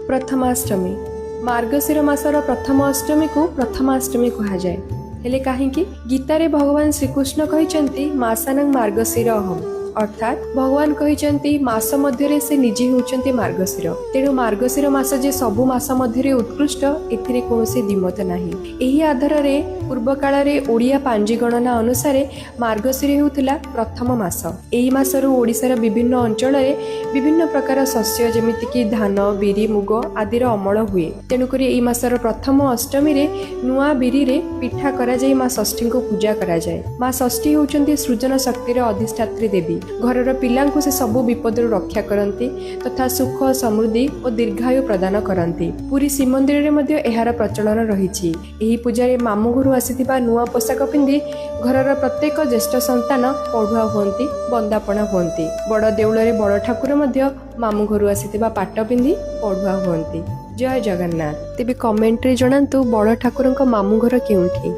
प्रथमाष्टमी मार्गशीर मासर प्रथम अष्टमी को प्रथमाष्टमी कहा जाए। हेले काहींकि गीतारे भगवान श्रीकृष्ण कहिसेंती मासानंग मार्गशीर अहम अर्थात भगवान कहिसेंती मास मध्यरे से निजे होचंती मार्गशीर। तेणु मार्गशीर मास जे सबु मास मध्यरे उत्कृष्ट एथिरे कोनोसी दिमत नाही। एही आधार रे पूर्व काल रे ओडिया पांजी गणना अनुसार मार्गशीर हेउथिला प्रथम मास। एही मासरु ओडिसार विभिन्न अंचल रे विभिन्न प्रकार शस्य जेमिति कि धान बिरी मुग आदि रो अमल हुए। तेणु करी एही मासर प्रथम अष्टमी रे नुआ बिरी रे पिठा करा जाय मां षष्ठी को पूजा करा जाय। मां षष्ठी होचंती सृजन शक्तिर अधिष्ठात्री देवी। घरर पिलांकु से सबु विपदरु रक्षा करती तथा सुख समृद्धि और दीर्घायु प्रदान करती। पुरी श्रीमंदिर रे मध्य एहार प्रचलन रहिछि। एही पूजारे मामु घरु आसीथिबा नुआ पोशाक पिंधि घरर प्रत्येक ज्येष्ठ संतान पढ़ुआ हुअंती बंदापना हुअंती। बड़ देउल रे बड़ ठाकुर मध्य मामु घरु आसीथिबा पाट पिंधि पढ़ुआ हुअंती। जय जगन्नाथ। तेबे कमेंट रे जणांतु बड़ ठाकुरଙ୍କ मामु घर केउठी।